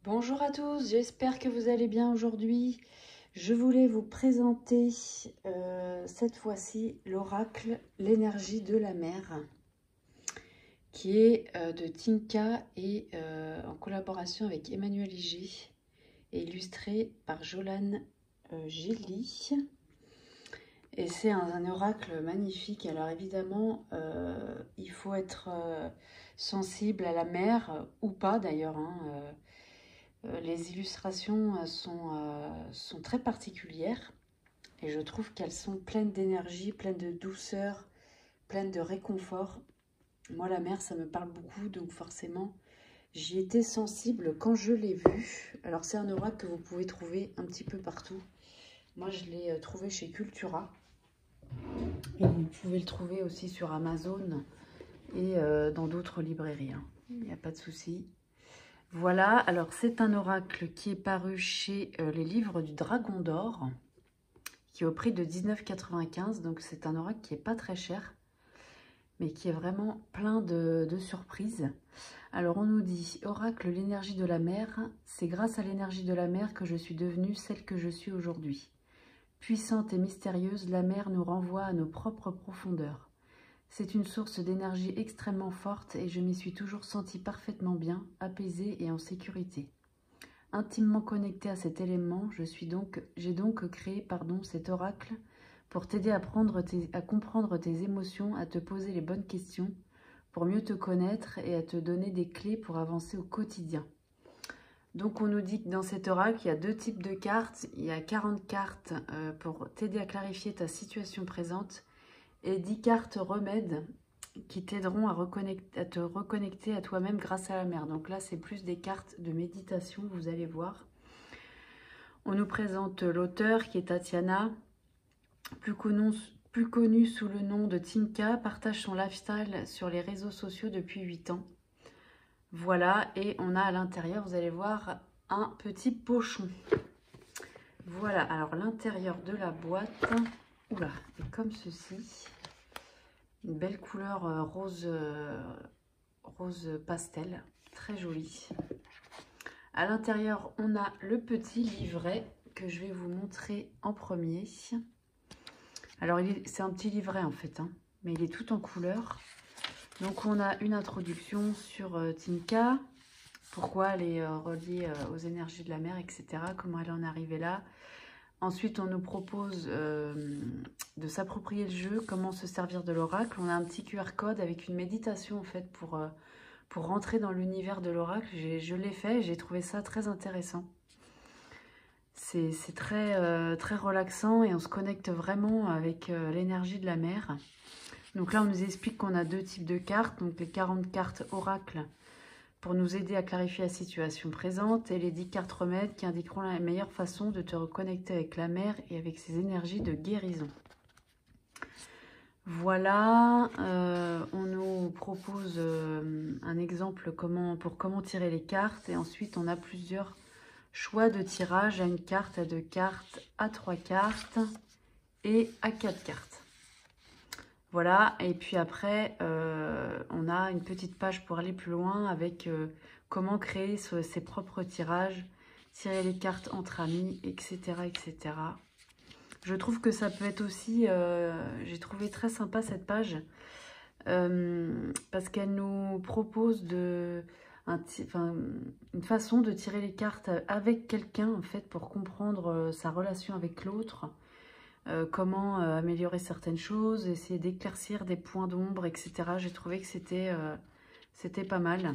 Bonjour à tous, j'espère que vous allez bien aujourd'hui. Je voulais vous présenter cette fois-ci l'oracle L'énergie de la mer, qui est de Tinka et en collaboration avec Emmanuel Iger et illustré par Jolane Gély. Et c'est un oracle magnifique. Alors évidemment, il faut être sensible à la mer ou pas d'ailleurs, hein, les illustrations sont très particulières et je trouve qu'elles sont pleines d'énergie, pleines de douceur, pleines de réconfort. Moi, la mer, ça me parle beaucoup, donc forcément, j'y étais sensible quand je l'ai vue. Alors, c'est un oracle que vous pouvez trouver un petit peu partout. Moi, je l'ai trouvé chez Cultura. Et vous pouvez le trouver aussi sur Amazon et dans d'autres librairies. Hein. Il n'y a pas de souci. Voilà, alors c'est un oracle qui est paru chez les livres du Dragon d'Or, qui est au prix de 19,95 €. Donc c'est un oracle qui n'est pas très cher, mais qui est vraiment plein de surprises. Alors on nous dit, oracle l'énergie de la mer, c'est grâce à l'énergie de la mer que je suis devenue celle que je suis aujourd'hui. Puissante et mystérieuse, la mer nous renvoie à nos propres profondeurs. C'est une source d'énergie extrêmement forte et je m'y suis toujours sentie parfaitement bien, apaisée et en sécurité. Intimement connectée à cet élément, j'ai donc créé cet oracle pour t'aider à comprendre tes émotions, à te poser les bonnes questions, pour mieux te connaître et à te donner des clés pour avancer au quotidien. Donc on nous dit que dans cet oracle, il y a deux types de cartes. Il y a 40 cartes pour t'aider à clarifier ta situation présente et 10 cartes remèdes qui t'aideront à te reconnecter à toi-même grâce à la mer. Donc là, c'est plus des cartes de méditation, vous allez voir. On nous présente l'auteur qui est Tatiana, plus connue sous le nom de Tinka, partage son lifestyle sur les réseaux sociaux depuis 8 ans. Voilà, et on a à l'intérieur, vous allez voir, un petit pochon. Voilà, alors l'intérieur de la boîte, oula, est comme ceci. Une belle couleur rose pastel, très jolie. À l'intérieur, on a le petit livret que je vais vous montrer en premier. Alors, c'est un petit livret en fait, hein, mais il est tout en couleur. Donc, on a une introduction sur Tinka, pourquoi elle est reliée aux énergies de la mer, etc., comment elle en est arrivée là. Ensuite, on nous propose de s'approprier le jeu, comment se servir de l'oracle. On a un petit QR code avec une méditation en fait pour rentrer dans l'univers de l'oracle. Je l'ai fait, j'ai trouvé ça très intéressant. C'est très, très relaxant et on se connecte vraiment avec l'énergie de la mer. Donc là, on nous explique qu'on a deux types de cartes. Donc les 40 cartes oracle pour nous aider à clarifier la situation présente et les 10 cartes remèdes qui indiqueront la meilleure façon de te reconnecter avec la mer et avec ses énergies de guérison. Voilà, on nous propose un exemple pour comment tirer les cartes et ensuite on a plusieurs choix de tirage à une carte, à 2 cartes, à 3 cartes et à 4 cartes. Voilà, et puis après, on a une petite page pour aller plus loin avec comment créer ses propres tirages, tirer les cartes entre amis, etc., etc. Je trouve que ça peut être aussi, j'ai trouvé très sympa cette page, parce qu'elle nous propose une façon de tirer les cartes avec quelqu'un, en fait, pour comprendre sa relation avec l'autre, comment améliorer certaines choses, essayer d'éclaircir des points d'ombre, etc. J'ai trouvé que c'était pas mal.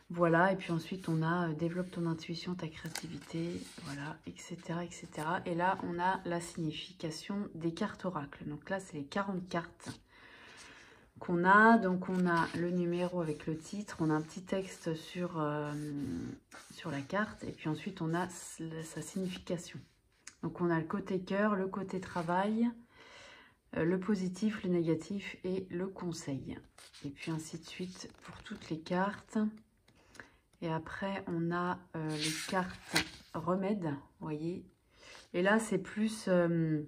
Voilà, et puis ensuite on a développe ton intuition, ta créativité, voilà, etc., etc. Et là, on a la signification des cartes oracles. Donc là, c'est les 40 cartes qu'on a. Donc on a le numéro avec le titre, on a un petit texte sur la carte, et puis ensuite on a sa signification. Donc on a le côté cœur, le côté travail, le positif, le négatif et le conseil. Et puis ainsi de suite pour toutes les cartes. Et après, on a les cartes remèdes, vous voyez. Et là, c'est plus une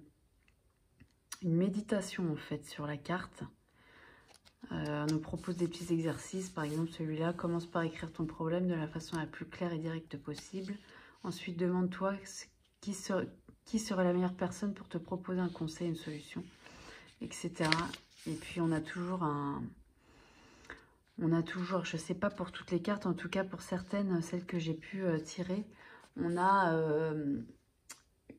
méditation, en fait, sur la carte. On nous propose des petits exercices, par exemple celui-là. Commence par écrire ton problème de la façon la plus claire et directe possible. Ensuite, demande-toi qui serait la meilleure personne pour te proposer un conseil, une solution, etc. Et puis, on a toujours, je ne sais pas pour toutes les cartes, en tout cas pour certaines, celles que j'ai pu tirer, on a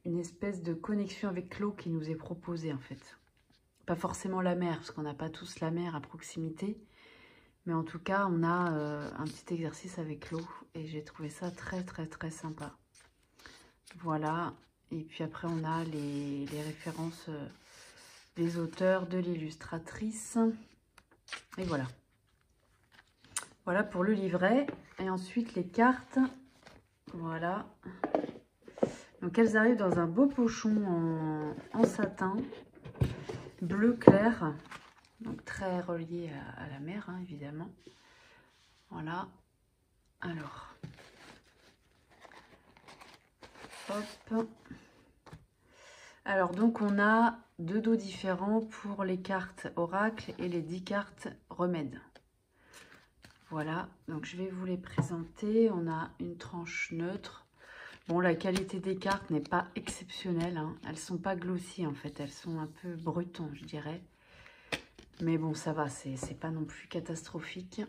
une espèce de connexion avec l'eau qui nous est proposée en fait. Pas forcément la mer, parce qu'on n'a pas tous la mer à proximité, mais en tout cas, on a un petit exercice avec l'eau et j'ai trouvé ça très très très sympa. Voilà, et puis après on a les références des auteurs, de l'illustratrice, et voilà. Voilà pour le livret. Et ensuite, les cartes. Voilà. Donc, elles arrivent dans un beau pochon en satin. Bleu clair. Donc, très relié à la mer, hein, évidemment. Voilà. Alors. Hop. Alors, donc, on a 2 dos différents pour les cartes oracle et les 10 cartes remède. Voilà, donc je vais vous les présenter. On a une tranche neutre. Bon, la qualité des cartes n'est pas exceptionnelle, hein. Elles ne sont pas glossy en fait, elles sont un peu brutes, je dirais. Mais bon, ça va, c'est pas non plus catastrophique.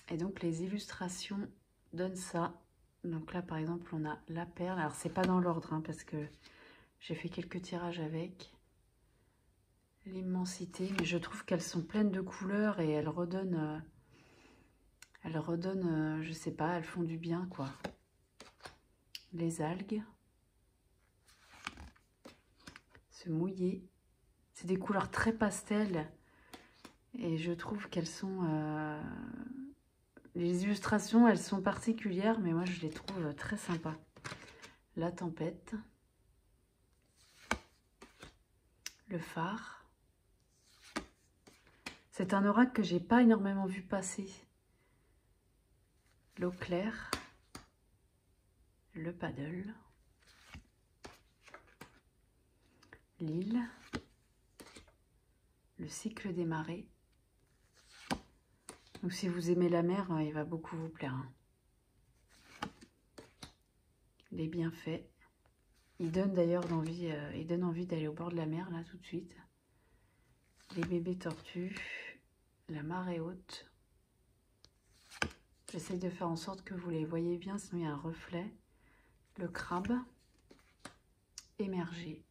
Et donc les illustrations donnent ça. Donc là, par exemple, on a la perle. Alors, c'est pas dans l'ordre, hein, parce que j'ai fait quelques tirages avec. L'immensité, mais je trouve qu'elles sont pleines de couleurs et elles redonnent... je sais pas, elles font du bien, quoi. Les algues. Se mouiller. C'est des couleurs très pastel. Et je trouve qu'elles sont... les illustrations, elles sont particulières, mais moi, je les trouve très sympas. La tempête. Le phare. C'est un oracle que j'ai pas énormément vu passer. L'eau claire. Le paddle. L'île. Le cycle des marées. Donc si vous aimez la mer, il va beaucoup vous plaire. Les bienfaits. Il donne d'ailleurs envie, d'aller au bord de la mer, là, tout de suite. Les bébés tortues. La marée haute. J'essaie de faire en sorte que vous les voyez bien, sinon il y a un reflet. Le crabe. Émerger.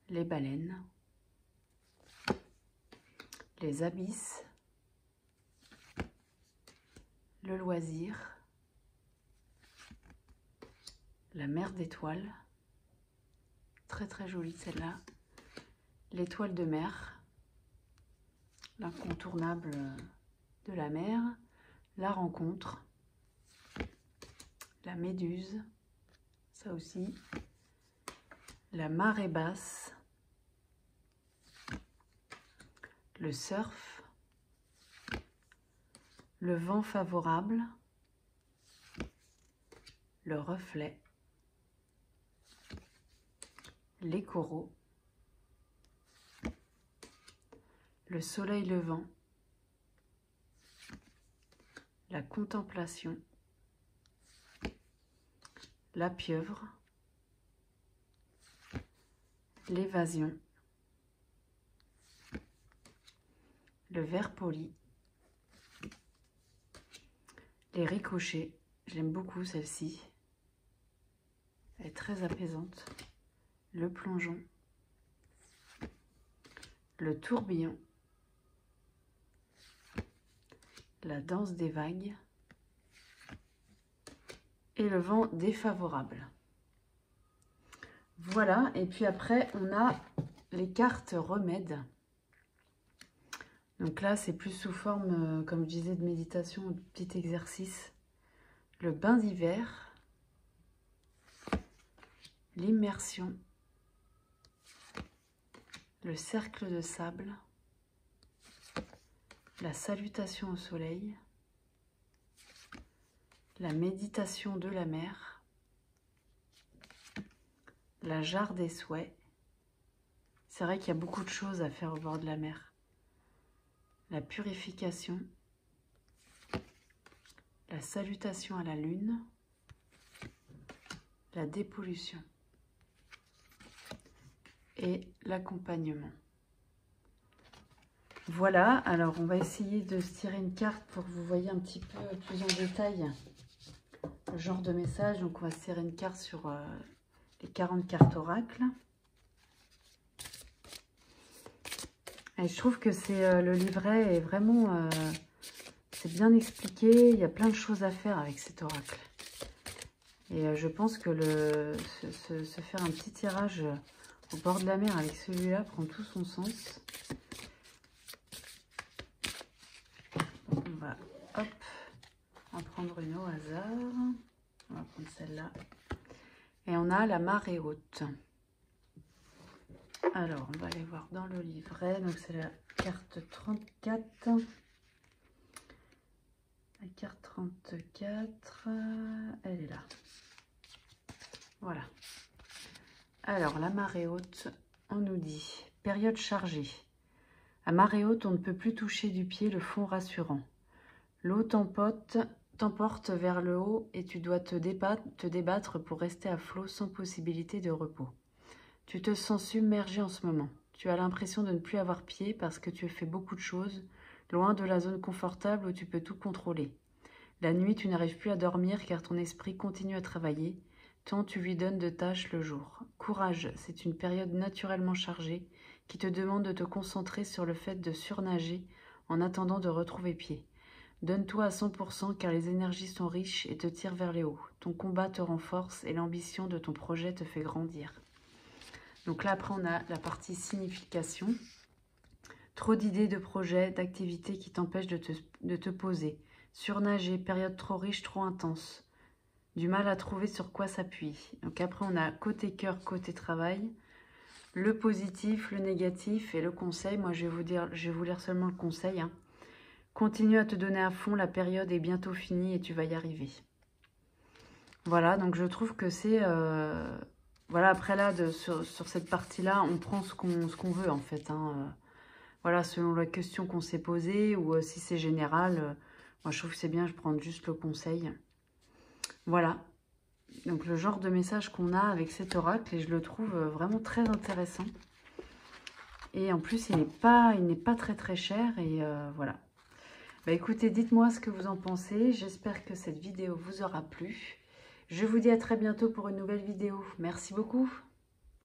Les baleines. Les abysses. Le loisir. La mer d'étoiles. Très très jolie celle-là. L'étoile de mer. L'incontournable de la mer. La rencontre. La méduse. Ça aussi. La marée basse. Le surf. Le vent favorable. Le reflet. Les coraux. Le soleil levant. La contemplation. La pieuvre. L'évasion. Le ver poli. Les ricochets. J'aime beaucoup celle-ci. Elle est très apaisante. Le plongeon. Le tourbillon. La danse des vagues. Et le vent défavorable. Voilà, et puis après, on a les cartes remèdes. Donc là, c'est plus sous forme, comme je disais, de méditation, de petit exercice. Le bain d'hiver. L'immersion. Le cercle de sable. La salutation au soleil. La méditation de la mer. La jarre des souhaits. C'est vrai qu'il y a beaucoup de choses à faire au bord de la mer. la purification, la salutation à la lune, la dépollution et l'accompagnement. Voilà, alors on va essayer de se tirer une carte pour que vous voyez un petit peu plus en détail le genre de message. Donc on va se tirer une carte sur les 40 cartes oracles. Et je trouve que c'est le livret est vraiment c'est bien expliqué. Il y a plein de choses à faire avec cet oracle. Et je pense que se faire un petit tirage au bord de la mer avec celui-là prend tout son sens. Donc on va hop, en prendre une au hasard. On va prendre celle-là. Et on a la marée haute. Alors, on va aller voir dans le livret. Donc, c'est la carte 34. La carte 34, elle est là. Voilà. Alors, la marée haute, on nous dit « Période chargée. À marée haute, on ne peut plus toucher du pied le fond rassurant. L'eau t'emporte vers le haut et tu dois te débattre pour rester à flot sans possibilité de repos. Tu te sens submergé en ce moment. Tu as l'impression de ne plus avoir pied parce que tu fais beaucoup de choses, loin de la zone confortable où tu peux tout contrôler. La nuit, tu n'arrives plus à dormir car ton esprit continue à travailler, tant tu lui donnes de tâches le jour. Courage, c'est une période naturellement chargée qui te demande de te concentrer sur le fait de surnager en attendant de retrouver pied. Donne-toi à 100% car les énergies sont riches et te tirent vers les hauts. Ton combat te renforce et l'ambition de ton projet te fait grandir. Donc là, après, on a la partie signification. Trop d'idées, de projets, d'activités qui t'empêchent de te poser. Surnager, période trop riche, trop intense. Du mal à trouver sur quoi s'appuyer. Donc après, on a côté cœur, côté travail. Le positif, le négatif et le conseil. Moi, je vais vous lire seulement le conseil. Continue à te donner à fond, la période est bientôt finie et tu vas y arriver. Voilà, donc je trouve que c'est... voilà, après là, sur cette partie-là, on prend ce qu'on veut en fait. Voilà, selon la question qu'on s'est posée ou si c'est général. Moi, je trouve que c'est bien, je prends juste le conseil. Voilà, donc le genre de message qu'on a avec cet oracle et je le trouve vraiment très intéressant. Et en plus, il n'est pas très cher et voilà. Bah écoutez, dites-moi ce que vous en pensez. J'espère que cette vidéo vous aura plu. Je vous dis à très bientôt pour une nouvelle vidéo. Merci beaucoup.